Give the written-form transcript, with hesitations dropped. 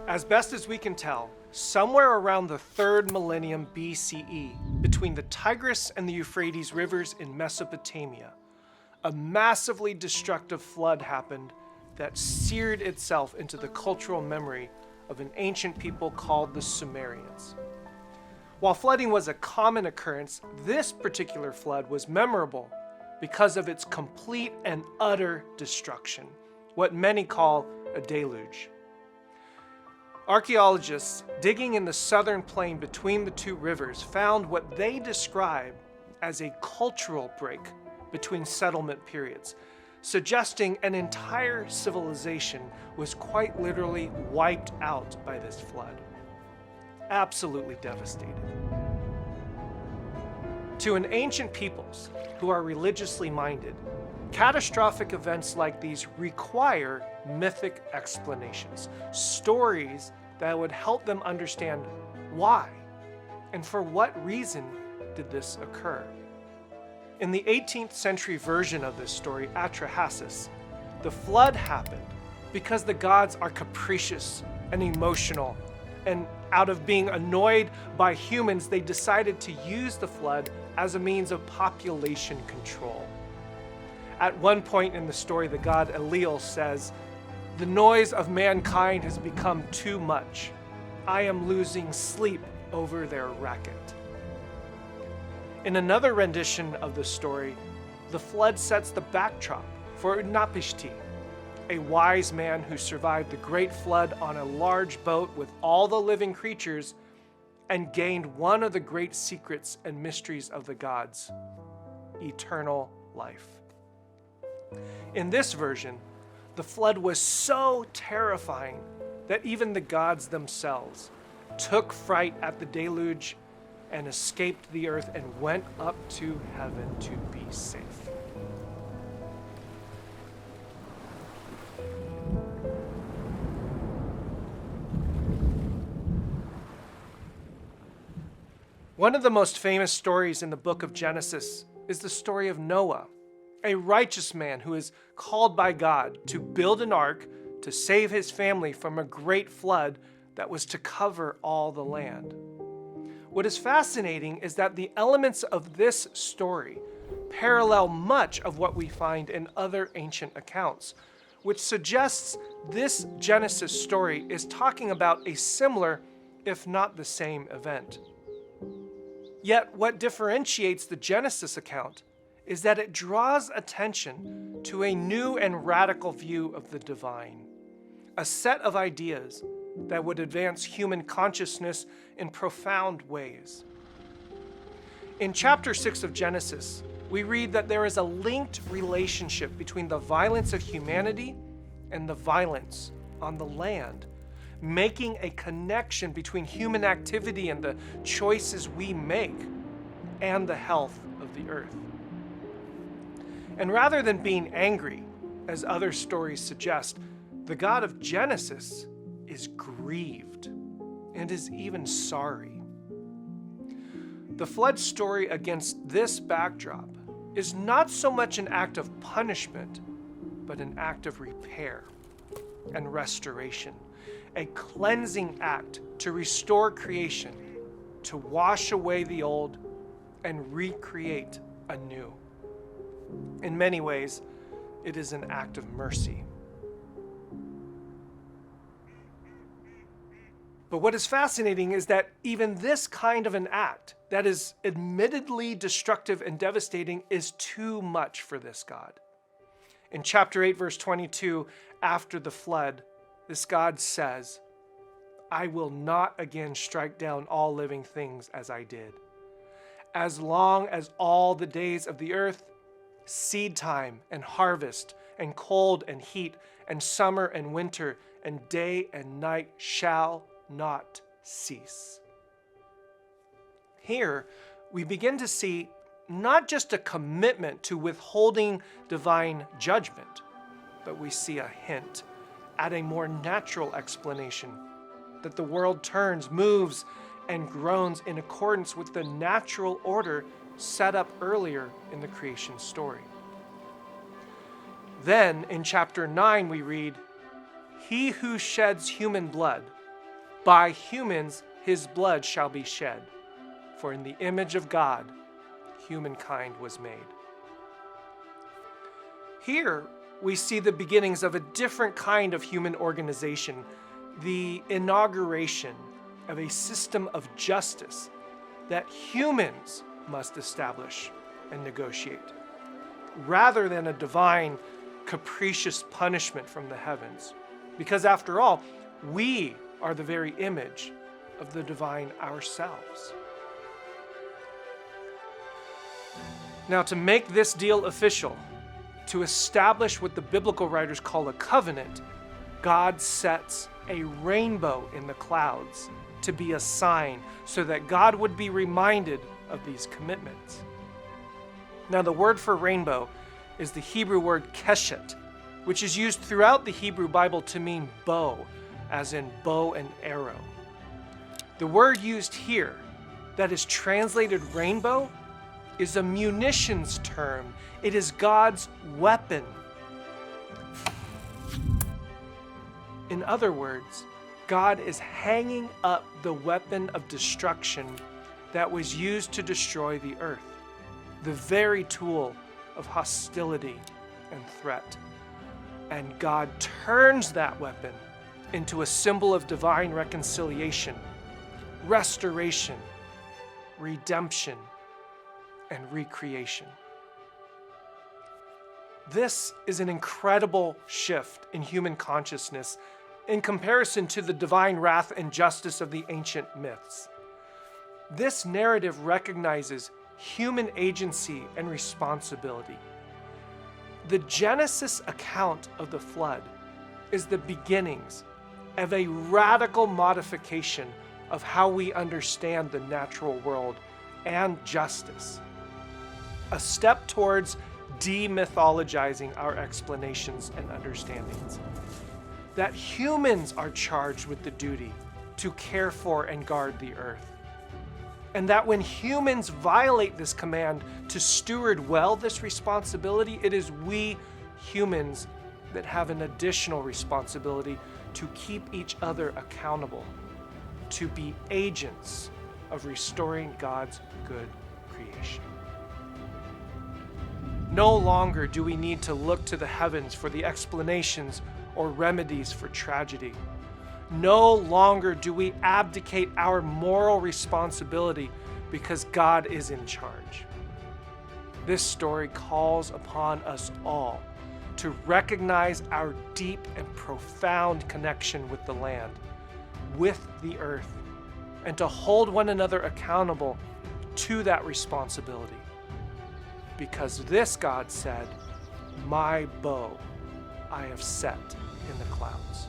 As best as we can tell, somewhere around the 3rd millennium BCE, between the Tigris and the Euphrates rivers in Mesopotamia, a massively destructive flood happened that seared itself into the cultural memory of an ancient people called the Sumerians. While flooding was a common occurrence, this particular flood was memorable because of its complete and utter destruction, what many call a deluge. Archaeologists digging in the southern plain between the two rivers found what they describe as a cultural break between settlement periods, suggesting an entire civilization was quite literally wiped out by this flood. Absolutely devastated. To an ancient peoples who are religiously minded, catastrophic events like these require mythic explanations, stories that would help them understand why and for what reason did this occur. In the 18th century version of this story, Atrahasis, the flood happened because the gods are capricious and emotional, and out of being annoyed by humans, they decided to use the flood as a means of population control. At one point in the story, the god Enlil says, "The noise of mankind has become too much. I am losing sleep over their racket." In another rendition of the story, the flood sets the backdrop for Utnapishti, a wise man who survived the great flood on a large boat with all the living creatures and gained one of the great secrets and mysteries of the gods, eternal life. In this version, the flood was so terrifying that even the gods themselves took fright at the deluge and escaped the earth and went up to heaven to be safe. One of the most famous stories in the book of Genesis is the story of Noah, a righteous man who is called by God to build an ark to save his family from a great flood that was to cover all the land. What is fascinating is that the elements of this story parallel much of what we find in other ancient accounts, which suggests this Genesis story is talking about a similar, if not the same, event. Yet what differentiates the Genesis account is that it draws attention to a new and radical view of the divine, a set of ideas that would advance human consciousness in profound ways. In chapter 6 of Genesis, we read that there is a linked relationship between the violence of humanity and the violence on the land, making a connection between human activity and the choices we make and the health of the earth. And rather than being angry, as other stories suggest, the God of Genesis is grieved and is even sorry. The flood story against this backdrop is not so much an act of punishment, but an act of repair and restoration, a cleansing act to restore creation, to wash away the old and recreate anew. In many ways, it is an act of mercy. But what is fascinating is that even this kind of an act that is admittedly destructive and devastating is too much for this God. In chapter 8, verse 22, after the flood, this God says, "I will not again strike down all living things as I did. As long as all the days of the earth, seed time and harvest, and cold and heat, and summer and winter, and day and night shall not cease." Here, we begin to see not just a commitment to withholding divine judgment, but we see a hint at a more natural explanation that the world turns, moves, and groans in accordance with the natural order set up earlier in the creation story. Then, in chapter 9, we read, "He who sheds human blood By humans his blood shall be shed, for in the image of God humankind was made. Here we see the beginnings of a different kind of human organization, the inauguration of a system of justice that humans must establish and negotiate, rather than a divine, capricious punishment from the heavens. Because after all, we are the very image of the divine ourselves. Now, to make this deal official, to establish what the biblical writers call a covenant, God sets a rainbow in the clouds to be a sign so that God would be reminded of these commitments. Now, the word for rainbow is the Hebrew word keshet, which is used throughout the Hebrew Bible to mean bow, as in bow and arrow. The word used here, that is translated rainbow, is a munitions term. It is God's weapon. In other words, God is hanging up the weapon of destruction that was used to destroy the earth, the very tool of hostility and threat. And God turns that weapon into a symbol of divine reconciliation, restoration, redemption, and recreation. This is an incredible shift in human consciousness in comparison to the divine wrath and justice of the ancient myths. This narrative recognizes human agency and responsibility. The Genesis account of the flood is the beginnings of a radical modification of how we understand the natural world and justice. A step towards demythologizing our explanations and understandings. That humans are charged with the duty to care for and guard the earth. And that when humans violate this command to steward well this responsibility, it is we humans that have an additional responsibility to keep each other accountable, to be agents of restoring God's good creation. No longer do we need to look to the heavens for the explanations or remedies for tragedy. No longer do we abdicate our moral responsibility because God is in charge. This story calls upon us all to recognize our deep and profound connection with the land, with the earth, and to hold one another accountable to that responsibility. Because this, God said, my bow I have set in the clouds.